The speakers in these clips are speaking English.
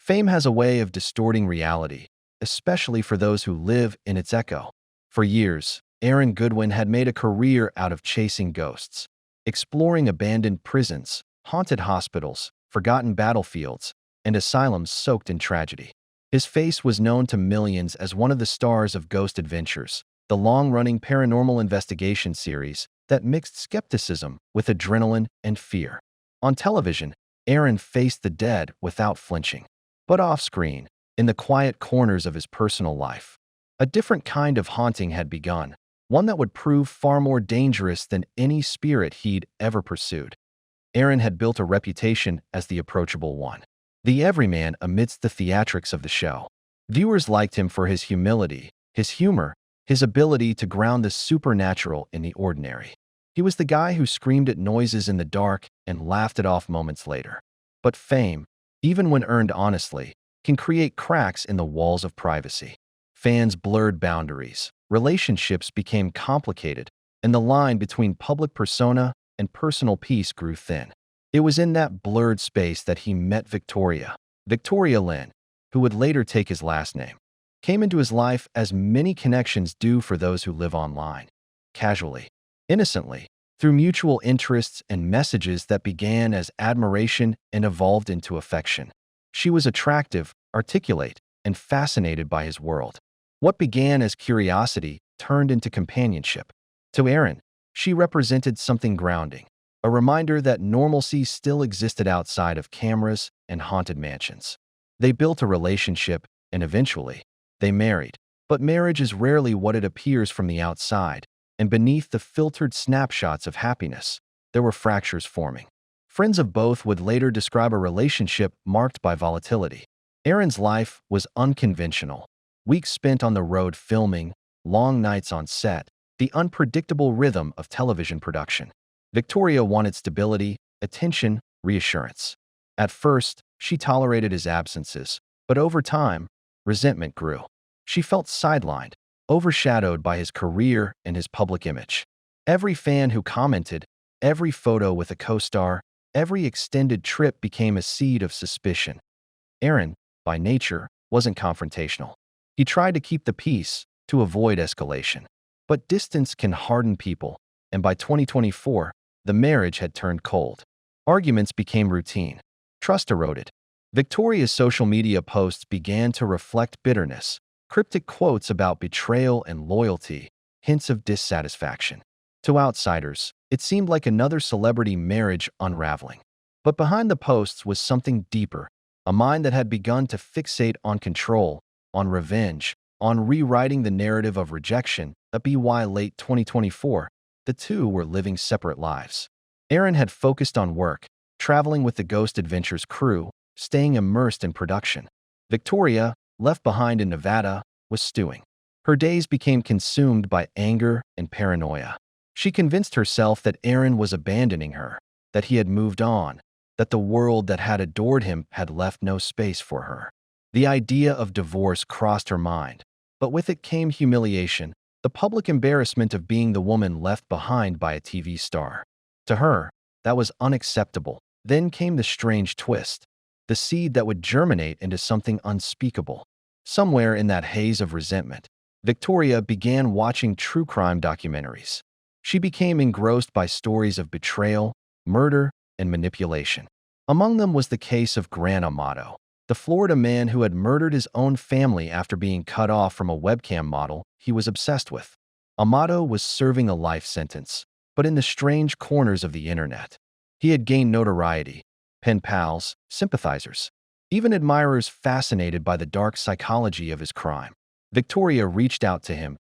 Fame has a way of distorting reality, especially for those who live in its echo. For years, Aaron Goodwin had made a career out of chasing ghosts, exploring abandoned prisons, haunted hospitals, forgotten battlefields, and asylums soaked in tragedy. His face was known to millions as one of the stars of Ghost Adventures, the long-running paranormal investigation series that mixed skepticism with adrenaline and fear. On television, Aaron faced the dead without flinching. But off-screen, in the quiet corners of his personal life, a different kind of haunting had begun, one that would prove far more dangerous than any spirit he'd ever pursued. Aaron had built a reputation as the approachable one, the everyman amidst the theatrics of the show. Viewers liked him for his humility, his humor, his ability to ground the supernatural in the ordinary. He was the guy who screamed at noises in the dark and laughed it off moments later. But fame, even when earned honestly, can create cracks in the walls of privacy. Fans blurred boundaries, relationships became complicated, and the line between public persona and personal peace grew thin. It was in that blurred space that he met Victoria. Victoria Lynn, who would later take his last name, came into his life as many connections do for those who live online. Casually, innocently, through mutual interests and messages that began as admiration and evolved into affection. She was attractive, articulate, and fascinated by his world. What began as curiosity turned into companionship. To Aaron, she represented something grounding, a reminder that normalcy still existed outside of cameras and haunted mansions. They built a relationship, and eventually, they married. But marriage is rarely what it appears from the outside, and beneath the filtered snapshots of happiness, there were fractures forming. Friends of both would later describe a relationship marked by volatility. Aaron's life was unconventional. Weeks spent on the road filming, long nights on set, the unpredictable rhythm of television production. Victoria wanted stability, attention, reassurance. At first, she tolerated his absences, but over time, resentment grew. She felt sidelined, overshadowed by his career and his public image. Every fan who commented, every photo with a co-star, every extended trip became a seed of suspicion. Aaron, by nature, wasn't confrontational. He tried to keep the peace, to avoid escalation. But distance can harden people, and by 2024, the marriage had turned cold. Arguments became routine. Trust eroded. Victoria's social media posts began to reflect bitterness, cryptic quotes about betrayal and loyalty, hints of dissatisfaction. To outsiders, it seemed like another celebrity marriage unraveling. But behind the posts was something deeper, a mind that had begun to fixate on control, on revenge, on rewriting the narrative of rejection. By late 2024, the two were living separate lives. Aaron had focused on work, traveling with the Ghost Adventures crew, staying immersed in production. Victoria, left behind in Nevada, was stewing. Her days became consumed by anger and paranoia. She convinced herself that Aaron was abandoning her, that he had moved on, that the world that had adored him had left no space for her. The idea of divorce crossed her mind, but with it came humiliation, the public embarrassment of being the woman left behind by a TV star. To her, that was unacceptable. Then came the strange twist, the seed that would germinate into something unspeakable. Somewhere in that haze of resentment, Victoria began watching true crime documentaries. She became engrossed by stories of betrayal, murder, and manipulation. Among them was the case of Grant Amato, the Florida man who had murdered his own family after being cut off from a webcam model he was obsessed with. Amato was serving a life sentence, but in the strange corners of the internet. He had gained notoriety, pen pals, sympathizers, even admirers fascinated by the dark psychology of his crime. Victoria reached out to him,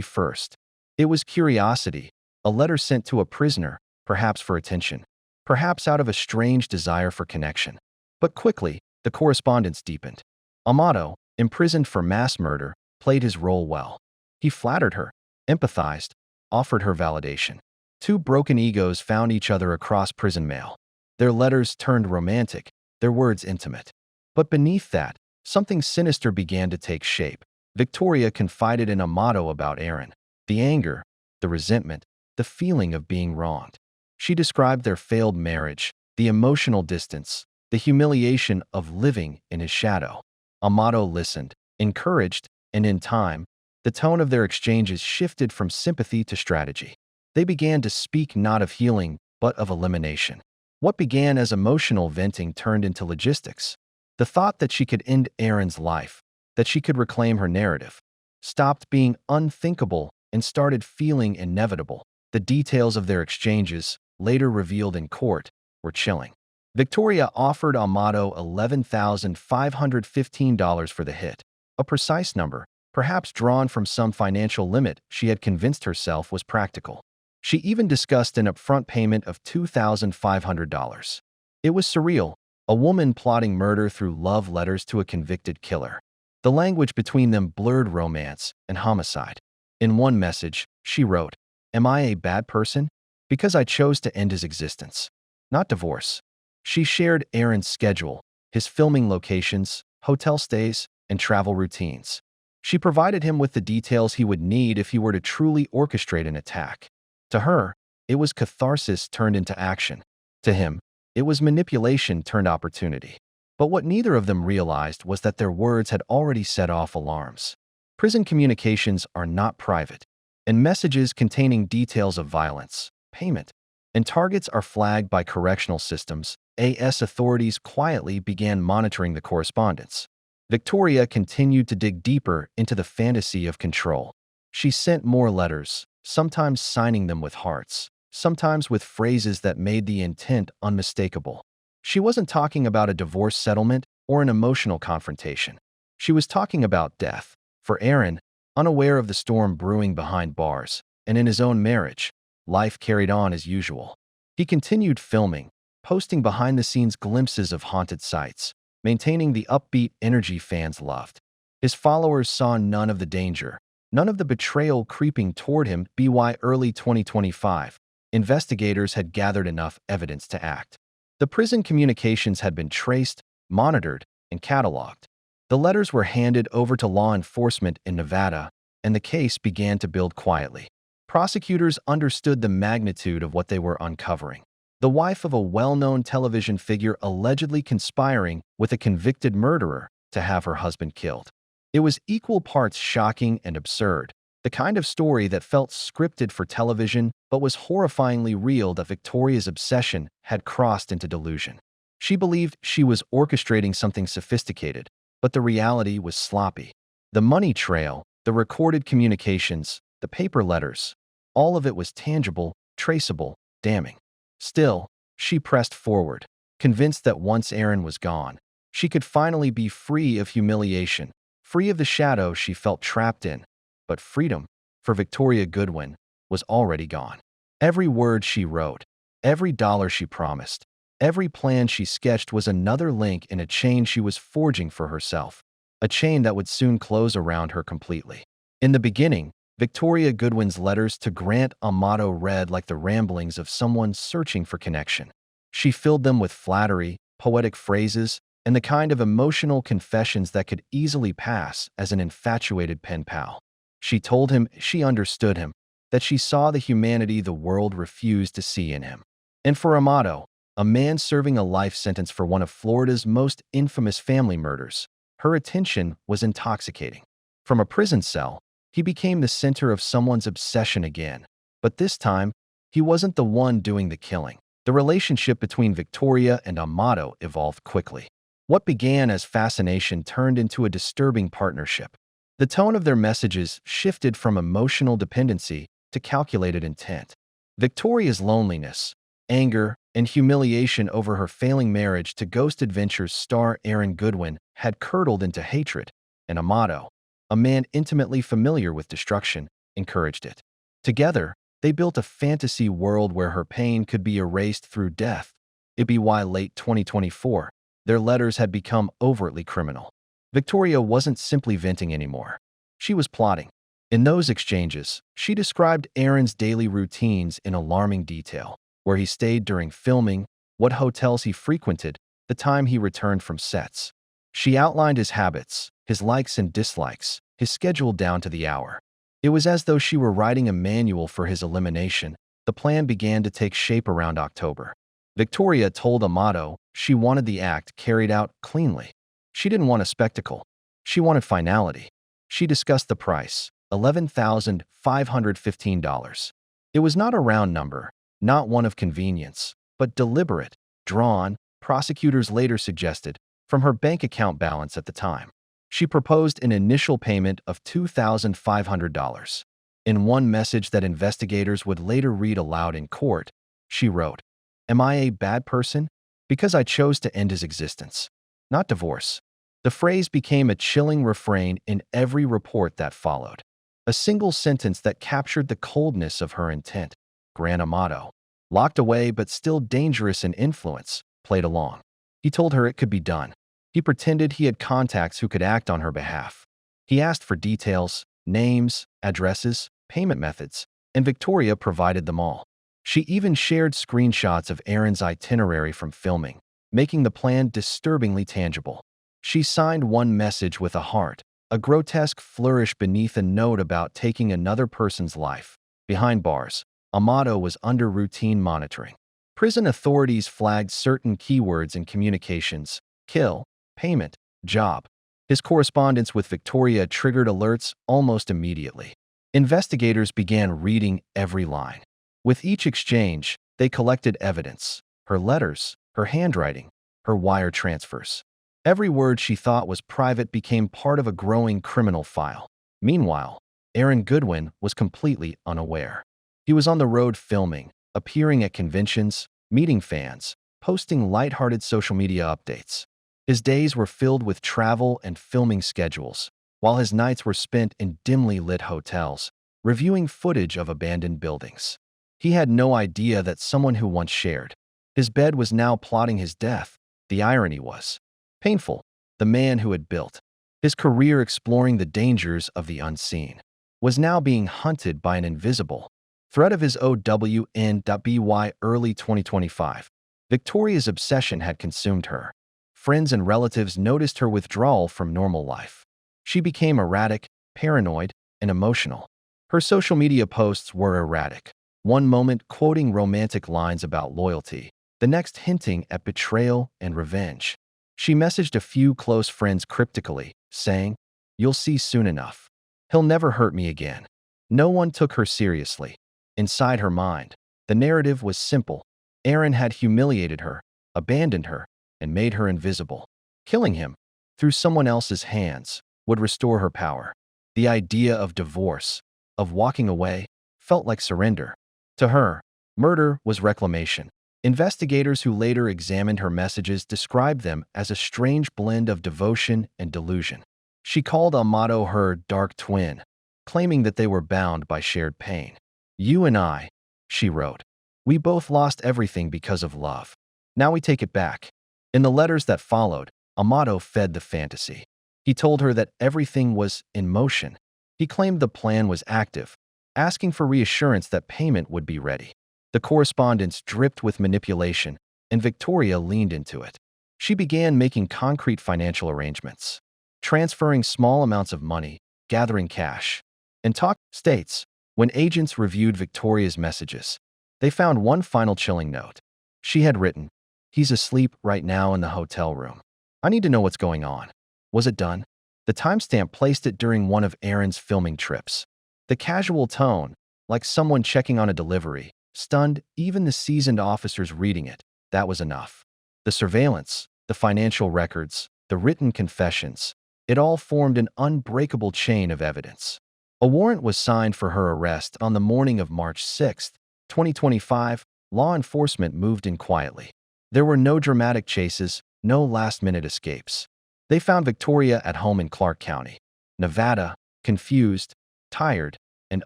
first. It was curiosity, a letter sent to a prisoner, perhaps for attention, perhaps out of a strange desire for connection. But quickly, the correspondence deepened. Amato, imprisoned for mass murder, played his role well. He flattered her, empathized, offered her validation. Two broken egos found each other across prison mail. Their letters turned romantic, their words intimate. But beneath that, something sinister began to take shape. Victoria confided in Amato about Aaron, the anger, the resentment, the feeling of being wronged. She described their failed marriage, the emotional distance, the humiliation of living in his shadow. Amato listened, encouraged, and in time, the tone of their exchanges shifted from sympathy to strategy. They began to speak not of healing, but of elimination. What began as emotional venting turned into logistics. The thought that she could end Aaron's life, that she could reclaim her narrative, stopped being unthinkable and started feeling inevitable. The details of their exchanges, later revealed in court, were chilling. Victoria offered Amato $11,515 for the hit, a precise number, perhaps drawn from some financial limit she had convinced herself was practical. She even discussed an upfront payment of $2,500. It was surreal, a woman plotting murder through love letters to a convicted killer. The language between them blurred romance and homicide. In one message, she wrote, "Am I a bad person? Because I chose to end his existence, not divorce." She shared Aaron's schedule, his filming locations, hotel stays, and travel routines. She provided him with the details he would need if he were to truly orchestrate an attack. To her, it was catharsis turned into action. To him, it was manipulation turned opportunity. But what neither of them realized was that their words had already set off alarms. Prison communications are not private, and messages containing details of violence, payment, and targets are flagged by correctional systems. AS authorities quietly began monitoring the correspondence. Victoria continued to dig deeper into the fantasy of control. She sent more letters, sometimes signing them with hearts, sometimes with phrases that made the intent unmistakable. She wasn't talking about a divorce settlement or an emotional confrontation. She was talking about death. For Aaron, unaware of the storm brewing behind bars, and in his own marriage, life carried on as usual. He continued filming, posting behind-the-scenes glimpses of haunted sites, maintaining the upbeat energy fans loved. His followers saw none of the danger, none of the betrayal creeping toward him. By early 2025, investigators had gathered enough evidence to act. The prison communications had been traced, monitored, and cataloged. The letters were handed over to law enforcement in Nevada, and the case began to build quietly. Prosecutors understood the magnitude of what they were uncovering. The wife of a well-known television figure allegedly conspiring with a convicted murderer to have her husband killed. It was equal parts shocking and absurd, the kind of story that felt scripted for television but was horrifyingly real. That Victoria's obsession had crossed into delusion. She believed she was orchestrating something sophisticated, but the reality was sloppy. The money trail, the recorded communications, the paper letters, all of it was tangible, traceable, damning. Still, she pressed forward, convinced that once Aaron was gone, she could finally be free of humiliation, free of the shadow she felt trapped in. But freedom, for Victoria Goodwin, was already gone. Every word she wrote, every dollar she promised, every plan she sketched was another link in a chain she was forging for herself, a chain that would soon close around her completely. In the beginning, Victoria Goodwin's letters to Grant Amato read like the ramblings of someone searching for connection. She filled them with flattery, poetic phrases, and the kind of emotional confessions that could easily pass as an infatuated pen pal. She told him she understood him, that she saw the humanity the world refused to see in him. And for Amato, a man serving a life sentence for one of Florida's most infamous family murders, her attention was intoxicating. From a prison cell, he became the center of someone's obsession again. But this time, he wasn't the one doing the killing. The relationship between Victoria and Amato evolved quickly. What began as fascination turned into a disturbing partnership. The tone of their messages shifted from emotional dependency to calculated intent. Victoria's loneliness, anger, and humiliation over her failing marriage to Ghost Adventures star Aaron Goodwin had curdled into hatred, and Amato, a man intimately familiar with destruction, encouraged it. Together, they built a fantasy world where her pain could be erased through death. By late 2024, their letters had become overtly criminal. Victoria wasn't simply venting anymore. She was plotting. In those exchanges, she described Aaron's daily routines in alarming detail, where he stayed during filming, what hotels he frequented, the time he returned from sets. She outlined his habits, his likes and dislikes, his schedule down to the hour. It was as though she were writing a manual for his elimination. The plan began to take shape around October. Victoria told Amato She wanted the act carried out cleanly. She didn't want a spectacle. She wanted finality. She discussed the price, $11,515. It was not a round number, not one of convenience, but deliberate, drawn, prosecutors later suggested, from her bank account balance at the time. She proposed an initial payment of $2,500. In one message that investigators would later read aloud in court, she wrote, "Am I a bad person? Because I chose to end his existence, not divorce." The phrase became a chilling refrain in every report that followed. A single sentence that captured the coldness of her intent. Grant Amato, locked away but still dangerous in influence, played along. He told her it could be done. He pretended he had contacts who could act on her behalf. He asked for details, names, addresses, payment methods, and Victoria provided them all. She even shared screenshots of Aaron's itinerary from filming, making the plan disturbingly tangible. She signed one message with a heart, a grotesque flourish beneath a note about taking another person's life. Behind bars, Amato was under routine monitoring. Prison authorities flagged certain keywords in communications: kill, payment, job. His correspondence with Victoria triggered alerts almost immediately. Investigators began reading every line. With each exchange, they collected evidence: her letters, her handwriting, her wire transfers. Every word she thought was private became part of a growing criminal file. Meanwhile, Aaron Goodwin was completely unaware. He was on the road filming, appearing at conventions, meeting fans, posting lighthearted social media updates. His days were filled with travel and filming schedules, while his nights were spent in dimly lit hotels, reviewing footage of abandoned buildings. He had no idea that someone who once shared his bed was now plotting his death. The irony was painful. The man who had built his career exploring the dangers of the unseen was now being hunted by an invisible threat of his OWN.BY. Early 2025. Victoria's obsession had consumed her. Friends and relatives noticed her withdrawal from normal life. She became erratic, paranoid, and emotional. Her social media posts were erratic. One moment quoting romantic lines about loyalty, the next hinting at betrayal and revenge. She messaged a few close friends cryptically, saying, "You'll see soon enough. He'll never hurt me again." No one took her seriously. Inside her mind, the narrative was simple. Aaron had humiliated her, abandoned her, and made her invisible. Killing him, through someone else's hands, would restore her power. The idea of divorce, of walking away, felt like surrender. To her, murder was reclamation. Investigators who later examined her messages described them as a strange blend of devotion and delusion. She called Amato her dark twin, claiming that they were bound by shared pain. "You and I," she wrote, "we both lost everything because of love. Now we take it back." In the letters that followed, Amato fed the fantasy. He told her that everything was in motion. He claimed the plan was active, asking for reassurance that payment would be ready. The correspondence dripped with manipulation, and Victoria leaned into it. She began making concrete financial arrangements, transferring small amounts of money, gathering cash. And talk states, when agents reviewed Victoria's messages, they found one final chilling note. She had written, "He's asleep right now in the hotel room. I need to know what's going on." Was it done? The timestamp placed it during one of Aaron's filming trips. The casual tone, like someone checking on a delivery, stunned even the seasoned officers reading it. That was enough. The surveillance, the financial records, the written confessions, it all formed an unbreakable chain of evidence. A warrant was signed for her arrest on the morning of March 6, 2025. Law enforcement moved in quietly. There were no dramatic chases, no last-minute escapes. They found Victoria at home in Clark County, Nevada, confused, tired, and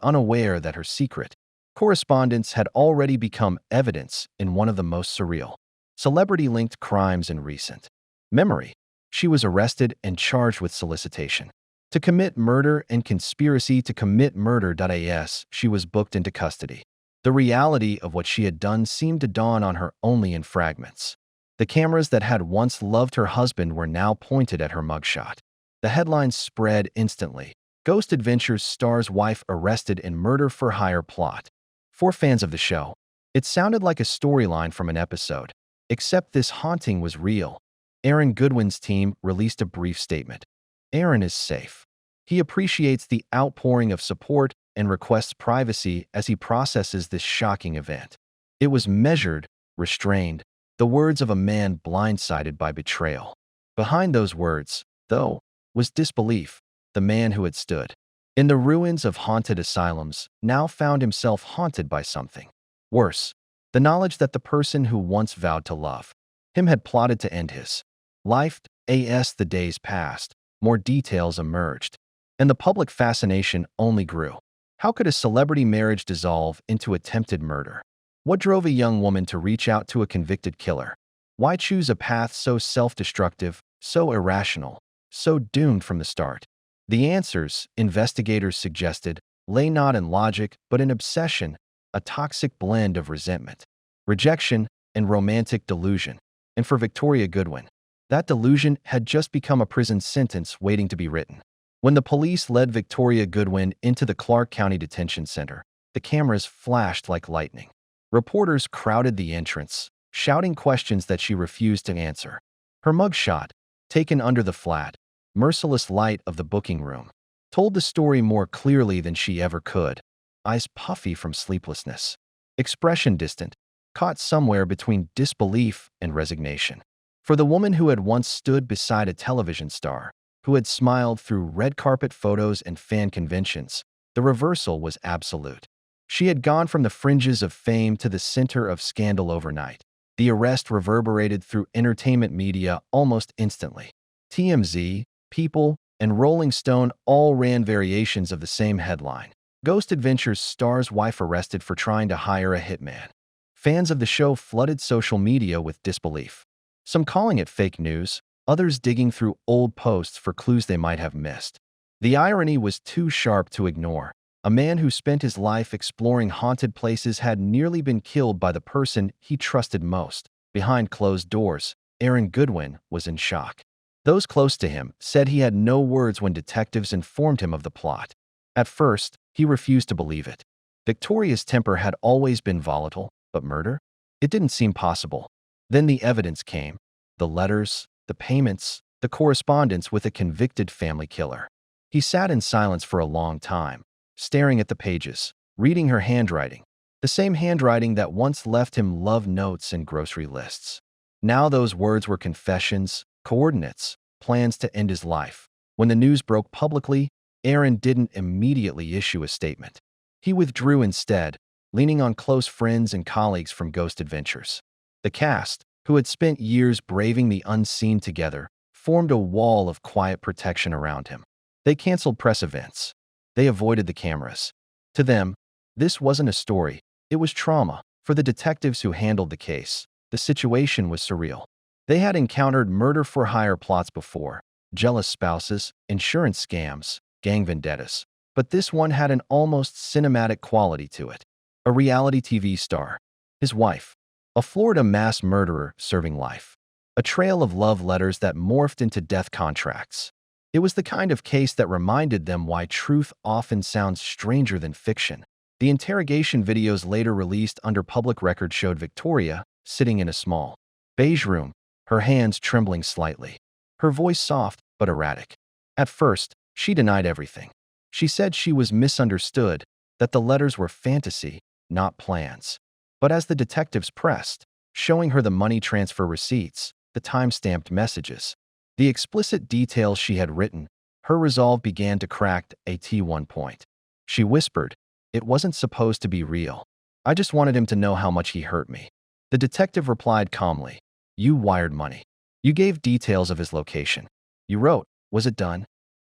unaware that her secret correspondence had already become evidence in one of the most surreal, celebrity-linked crimes in recent memory. She was arrested and charged with solicitation to commit murder and conspiracy to commit murder. As she was booked into custody, the reality of what she had done seemed to dawn on her only in fragments. The cameras that had once loved her husband were now pointed at her mugshot. The headlines spread instantly. Ghost Adventures star's wife arrested in murder-for-hire plot. For fans of the show, it sounded like a storyline from an episode. Except this haunting was real. Aaron Goodwin's team released a brief statement. Aaron is safe. He appreciates the outpouring of support and requests privacy as he processes this shocking event. It was measured, restrained, the words of a man blindsided by betrayal. Behind those words, though, was disbelief. The man who had stood in the ruins of haunted asylums now found himself haunted by something worse. The knowledge that the person who once vowed to love him had plotted to end his life. As the days passed, more details emerged, and the public fascination only grew. How could a celebrity marriage dissolve into attempted murder? What drove a young woman to reach out to a convicted killer? Why choose a path so self-destructive, so irrational, so doomed from the start? The answers, investigators suggested, lay not in logic but in obsession, a toxic blend of resentment, rejection, and romantic delusion. And for Victoria Goodwin, that delusion had just become a prison sentence waiting to be written. When the police led Victoria Goodwin into the Clark County Detention Center, the cameras flashed like lightning. Reporters crowded the entrance, shouting questions that she refused to answer. Her mugshot, taken under the flat, merciless light of the booking room, told the story more clearly than she ever could. Eyes puffy from sleeplessness, expression distant, caught somewhere between disbelief and resignation. For the woman who had once stood beside a television star, who had smiled through red carpet photos and fan conventions, the reversal was absolute. She had gone from the fringes of fame to the center of scandal overnight. The arrest reverberated through entertainment media almost instantly. TMZ, People, and Rolling Stone all ran variations of the same headline. Ghost Adventures star's wife arrested for trying to hire a hitman. Fans of the show flooded social media with disbelief. Some calling it fake news, others digging through old posts for clues they might have missed. The irony was too sharp to ignore. A man who spent his life exploring haunted places had nearly been killed by the person he trusted most. Behind closed doors, Aaron Goodwin was in shock. Those close to him said he had no words when detectives informed him of the plot. At first, he refused to believe it. Victoria's temper had always been volatile, but murder? It didn't seem possible. Then the evidence came. The letters, the payments, the correspondence with a convicted family killer. He sat in silence for a long time, staring at the pages, reading her handwriting, the same handwriting that once left him love notes and grocery lists. Now those words were confessions, coordinates, plans to end his life. When the news broke publicly, Aaron didn't immediately issue a statement. He withdrew instead, leaning on close friends and colleagues from Ghost Adventures. The cast, who had spent years braving the unseen together, formed a wall of quiet protection around him. They canceled press events. They avoided the cameras. To them, this wasn't a story, it was trauma. For the detectives who handled the case, the situation was surreal. They had encountered murder-for-hire plots before, jealous spouses, insurance scams, gang vendettas. But this one had an almost cinematic quality to it. A reality TV star, his wife, a Florida mass murderer serving life, a trail of love letters that morphed into death contracts. It was the kind of case that reminded them why truth often sounds stranger than fiction. The interrogation videos later released under public record showed Victoria sitting in a small, beige room, her hands trembling slightly, her voice soft but erratic. At first, she denied everything. She said she was misunderstood, that the letters were fantasy, not plans. But as the detectives pressed, showing her the money transfer receipts, the time-stamped messages, the explicit details she had written, her resolve began to crack at one point. She whispered, "It wasn't supposed to be real. I just wanted him to know how much he hurt me." The detective replied calmly, "You wired money. You gave details of his location. You wrote, was it done?"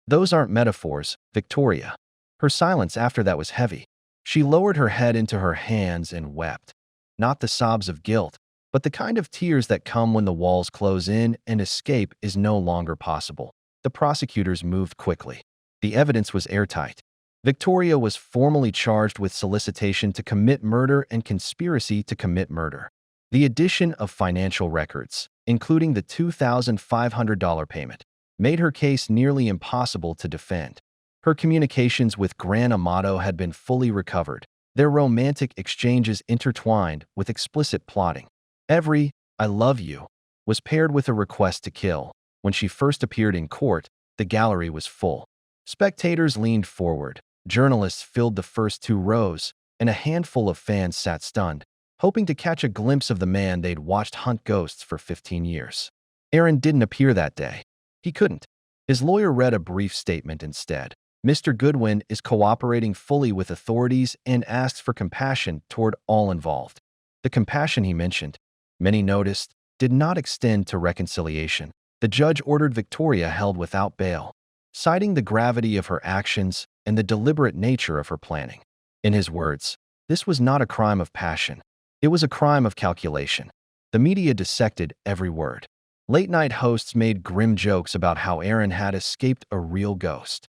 "Those aren't metaphors, Victoria." Her silence after that was heavy. She lowered her head into her hands and wept. Not the sobs of guilt, but the kind of tears that come when the walls close in and escape is no longer possible. The prosecutors moved quickly. The evidence was airtight. Victoria was formally charged with solicitation to commit murder and conspiracy to commit murder. The addition of financial records, including the $2,500 payment, made her case nearly impossible to defend. Her communications with Grant Amato had been fully recovered, their romantic exchanges intertwined with explicit plotting. Every "I love you," was paired with a request to kill. When she first appeared in court, the gallery was full. Spectators leaned forward, journalists filled the first two rows, and a handful of fans sat stunned, hoping to catch a glimpse of the man they'd watched hunt ghosts for 15 years. Aaron didn't appear that day. He couldn't. His lawyer read a brief statement instead. Mr. Goodwin is cooperating fully with authorities and asks for compassion toward all involved. The compassion he mentioned, many noticed, did not extend to reconciliation. The judge ordered Victoria held without bail, citing the gravity of her actions and the deliberate nature of her planning. In his words, this was not a crime of passion. It was a crime of calculation. The media dissected every word. Late-night hosts made grim jokes about how Aaron had escaped a real ghost.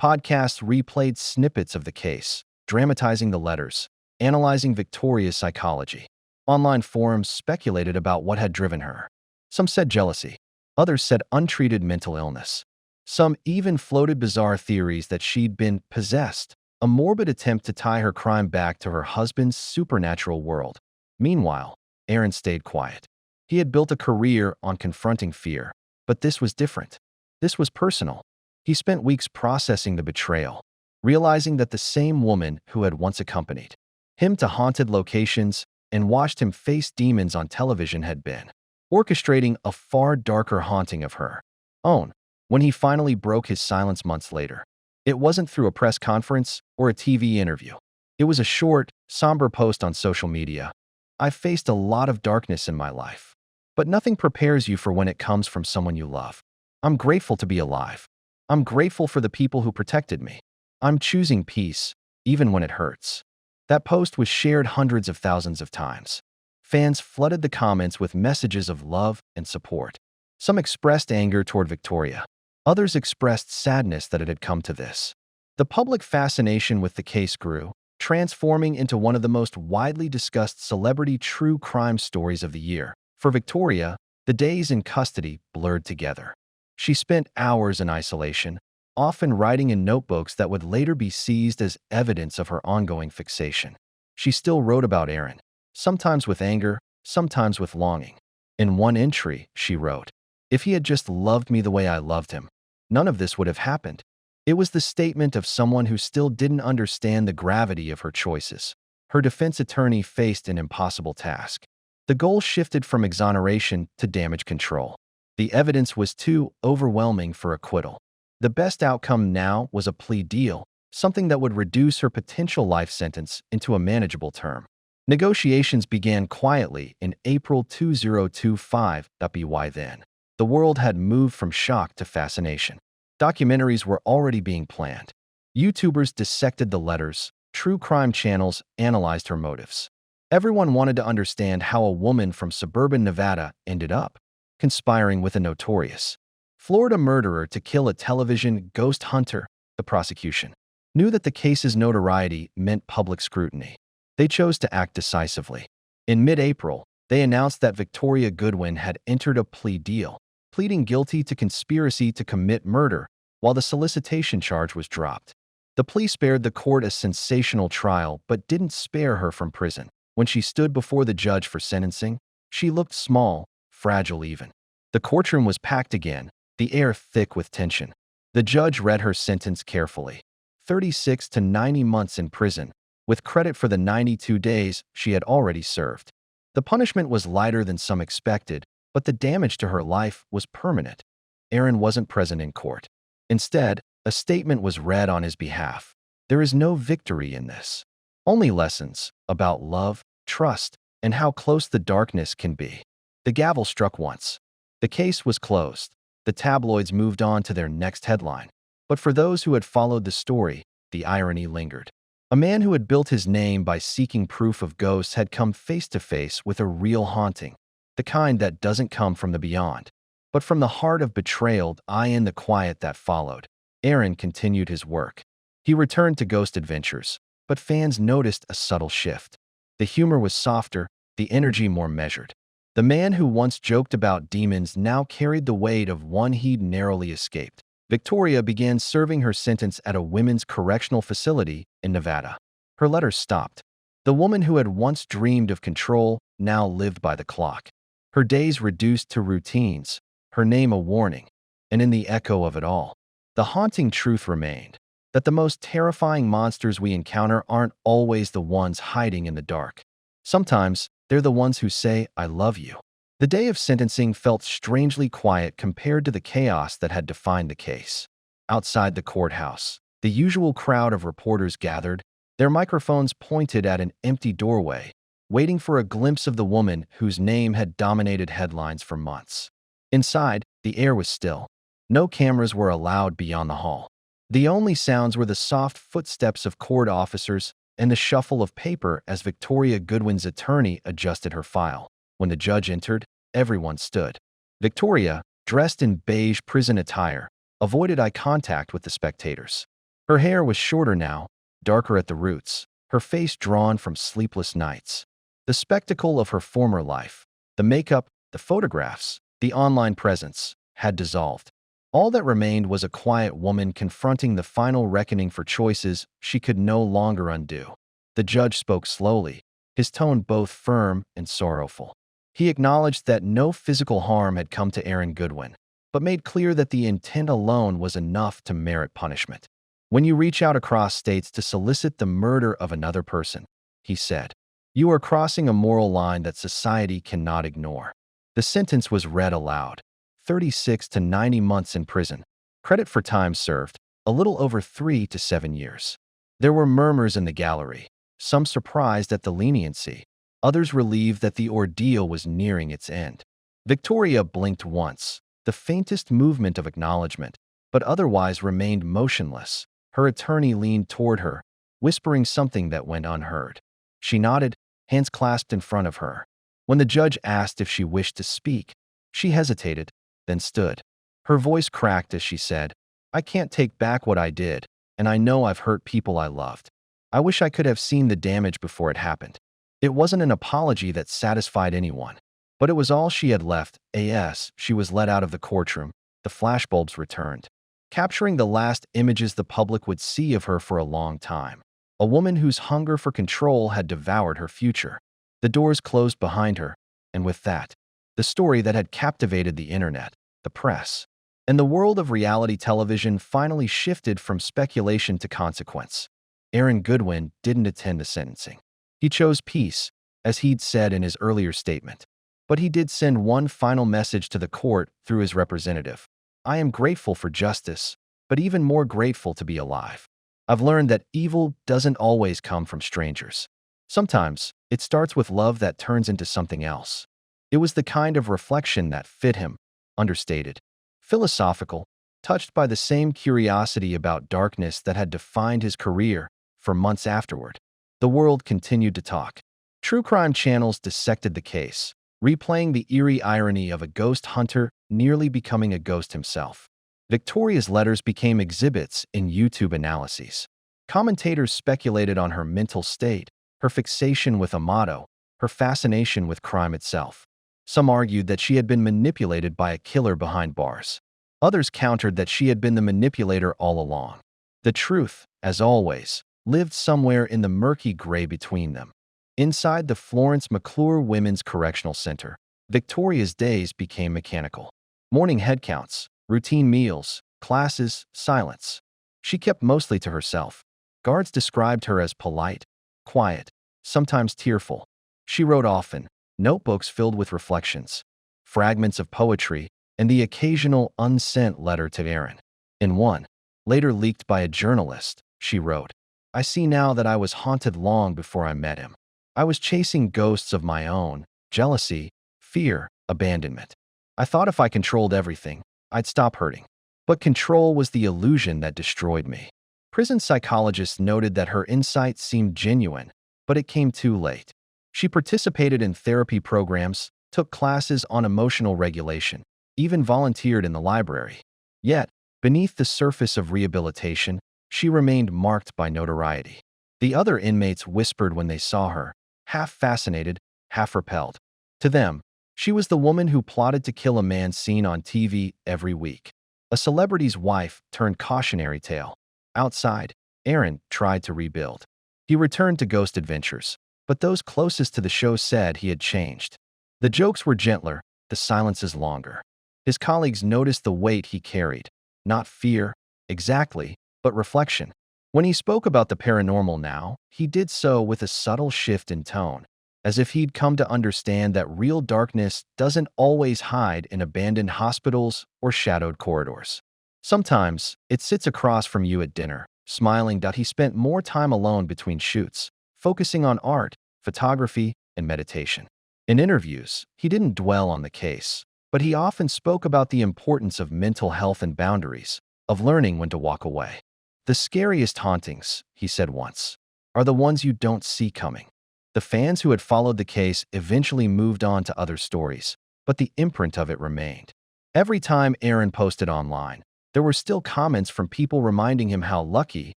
Podcasts replayed snippets of the case, dramatizing the letters, analyzing Victoria's psychology. Online forums speculated about what had driven her. Some said jealousy. Others said untreated mental illness. Some even floated bizarre theories that she'd been possessed, a morbid attempt to tie her crime back to her husband's supernatural world. Meanwhile, Aaron stayed quiet. He had built a career on confronting fear, but this was different. This was personal. He spent weeks processing the betrayal, realizing that the same woman who had once accompanied him to haunted locations and watched him face demons on television had been orchestrating a far darker haunting of her own. When he finally broke his silence months later, it wasn't through a press conference or a TV interview. It was a short, somber post on social media. "I've faced a lot of darkness in my life, but nothing prepares you for when it comes from someone you love. I'm grateful to be alive. I'm grateful for the people who protected me. I'm choosing peace, even when it hurts." That post was shared hundreds of thousands of times. Fans flooded the comments with messages of love and support. Some expressed anger toward Victoria. Others expressed sadness that it had come to this. The public fascination with the case grew, transforming into one of the most widely discussed celebrity true crime stories of the year. For Victoria, the days in custody blurred together. She spent hours in isolation, often writing in notebooks that would later be seized as evidence of her ongoing fixation. She still wrote about Aaron, sometimes with anger, sometimes with longing. In one entry, she wrote, "If he had just loved me the way I loved him, none of this would have happened." It was the statement of someone who still didn't understand the gravity of her choices. Her defense attorney faced an impossible task. The goal shifted from exoneration to damage control. The evidence was too overwhelming for acquittal. The best outcome now was a plea deal, something that would reduce her potential life sentence into a manageable term. Negotiations began quietly in April 2025. By then, the world had moved from shock to fascination. Documentaries were already being planned. YouTubers dissected the letters. True crime channels analyzed her motives. Everyone wanted to understand how a woman from suburban Nevada ended up conspiring with a notorious Florida murderer to kill a television ghost hunter. The prosecution knew that the case's notoriety meant public scrutiny. They chose to act decisively. In mid-April, they announced that Victoria Goodwin had entered a plea deal, pleading guilty to conspiracy to commit murder, while the solicitation charge was dropped. The plea spared the court a sensational trial but didn't spare her from prison. When she stood before the judge for sentencing, she looked small, fragile even. The courtroom was packed again, the air thick with tension. The judge read her sentence carefully. 36 to 90 months in prison, with credit for the 92 days she had already served. The punishment was lighter than some expected, but the damage to her life was permanent. Aaron wasn't present in court. Instead, a statement was read on his behalf. There is no victory in this. Only lessons about love, trust, and how close the darkness can be. The gavel struck once. The case was closed. The tabloids moved on to their next headline. But for those who had followed the story, the irony lingered. A man who had built his name by seeking proof of ghosts had come face to face with a real haunting, the kind that doesn't come from the beyond, but from the heart of betrayal. In the quiet that followed, Aaron continued his work. He returned to Ghost Adventures, but fans noticed a subtle shift. The humor was softer, the energy more measured. The man who once joked about demons now carried the weight of one he'd narrowly escaped. Victoria began serving her sentence at a women's correctional facility in Nevada. Her letters stopped. The woman who had once dreamed of control now lived by the clock. Her days reduced to routines, her name a warning, and in the echo of it all, the haunting truth remained that the most terrifying monsters we encounter aren't always the ones hiding in the dark. Sometimes, they're the ones who say, "I love you." The day of sentencing felt strangely quiet compared to the chaos that had defined the case. Outside the courthouse, the usual crowd of reporters gathered, their microphones pointed at an empty doorway, waiting for a glimpse of the woman whose name had dominated headlines for months. Inside, the air was still. No cameras were allowed beyond the hall. The only sounds were the soft footsteps of court officers and the shuffle of paper as Victoria Goodwin's attorney adjusted her file. When the judge entered, everyone stood. Victoria, dressed in beige prison attire, avoided eye contact with the spectators. Her hair was shorter now, darker at the roots, her face drawn from sleepless nights. The spectacle of her former life, the makeup, the photographs, the online presence, had dissolved. All that remained was a quiet woman confronting the final reckoning for choices she could no longer undo. The judge spoke slowly, his tone both firm and sorrowful. He acknowledged that no physical harm had come to Aaron Goodwin, but made clear that the intent alone was enough to merit punishment. "When you reach out across states to solicit the murder of another person," he said, "you are crossing a moral line that society cannot ignore." The sentence was read aloud. 36 to 90 months in prison. Credit for time served, a little over 3 to 7 years. There were murmurs in the gallery, some surprised at the leniency, others relieved that the ordeal was nearing its end. Victoria blinked once, the faintest movement of acknowledgement, but otherwise remained motionless. Her attorney leaned toward her, whispering something that went unheard. She nodded, hands clasped in front of her. When the judge asked if she wished to speak, she hesitated, then stood. Her voice cracked as she said, "I can't take back what I did, and I know I've hurt people I loved. I wish I could have seen the damage before it happened." It wasn't an apology that satisfied anyone, but it was all she had left. As she was led out of the courtroom, the flashbulbs returned, capturing the last images the public would see of her for a long time. A woman whose hunger for control had devoured her future. The doors closed behind her, and with that, the story that had captivated the internet, the press, and the world of reality television finally shifted from speculation to consequence. Aaron Goodwin didn't attend the sentencing. He chose peace, as he'd said in his earlier statement. But he did send one final message to the court through his representative. "I am grateful for justice, but even more grateful to be alive. I've learned that evil doesn't always come from strangers. Sometimes, it starts with love that turns into something else." It was the kind of reflection that fit him, understated, philosophical, touched by the same curiosity about darkness that had defined his career for months afterward. The world continued to talk. True crime channels dissected the case, replaying the eerie irony of a ghost hunter nearly becoming a ghost himself. Victoria's letters became exhibits in YouTube analyses. Commentators speculated on her mental state, her fixation with Amato, her fascination with crime itself. Some argued that she had been manipulated by a killer behind bars. Others countered that she had been the manipulator all along. The truth, as always, lived somewhere in the murky gray between them. Inside the Florence McClure Women's Correctional Center, Victoria's days became mechanical. Morning head counts, routine meals, classes, silence. She kept mostly to herself. Guards described her as polite, quiet, sometimes tearful. She wrote often, notebooks filled with reflections, fragments of poetry, and the occasional unsent letter to Aaron. In one, later leaked by a journalist, she wrote, "I see now that I was haunted long before I met him. I was chasing ghosts of my own, jealousy, fear, abandonment. I thought if I controlled everything, I'd stop hurting. But control was the illusion that destroyed me." Prison psychologists noted that her insight seemed genuine, but it came too late. She participated in therapy programs, took classes on emotional regulation, even volunteered in the library. Yet, beneath the surface of rehabilitation, she remained marked by notoriety. The other inmates whispered when they saw her, half fascinated, half repelled. To them, she was the woman who plotted to kill a man seen on TV every week. A celebrity's wife turned cautionary tale. Outside, Aaron tried to rebuild. He returned to ghost adventures, but those closest to the show said he had changed. The jokes were gentler, the silences longer. His colleagues noticed the weight he carried, not fear, exactly, but reflection. When he spoke about the paranormal now, he did so with a subtle shift in tone, as if he'd come to understand that real darkness doesn't always hide in abandoned hospitals or shadowed corridors. Sometimes, it sits across from you at dinner, smiling that he spent more time alone between shoots, focusing on art, photography, and meditation. In interviews, he didn't dwell on the case, but he often spoke about the importance of mental health and boundaries, of learning when to walk away. The scariest hauntings, he said once, are the ones you don't see coming. The fans who had followed the case eventually moved on to other stories, but the imprint of it remained. Every time Aaron posted online, there were still comments from people reminding him how lucky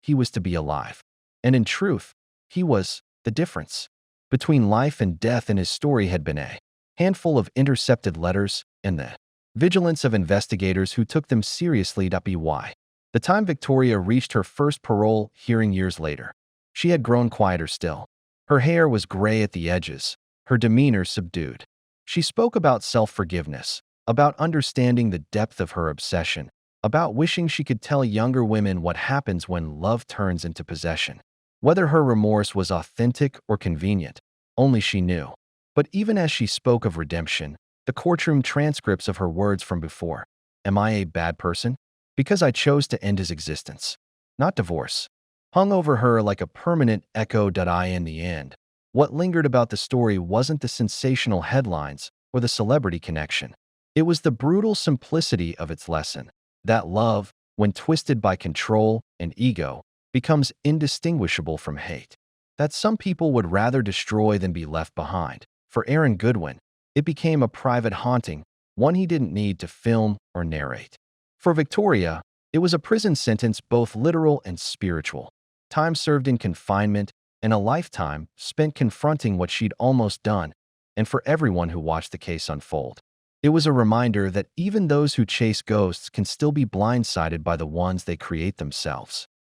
he was to be alive. And in truth, he was the difference. Between life and death in his story had been a handful of intercepted letters and the vigilance of investigators who took them seriously. By the time Victoria reached her first parole hearing years later, she had grown quieter still. Her hair was gray at the edges, her demeanor subdued. She spoke about self-forgiveness, about understanding the depth of her obsession, about wishing she could tell younger women what happens when love turns into possession. Whether her remorse was authentic or convenient, only she knew. But even as she spoke of redemption, the courtroom transcripts of her words from before, "Am I a bad person? Because I chose to end his existence, not divorce," hung over her like a permanent echo. In the end, what lingered about the story wasn't the sensational headlines or the celebrity connection. It was the brutal simplicity of its lesson, that love, when twisted by control and ego, becomes indistinguishable from hate. That some people would rather destroy than be left behind. For Aaron Goodwin, it became a private haunting, one he didn't need to film or narrate. For Victoria, it was a prison sentence both literal and spiritual. Time served in confinement and a lifetime spent confronting what she'd almost done. And for everyone who watched the case unfold, it was a reminder that even those who chase ghosts can still be blindsided by the ones they create themselves.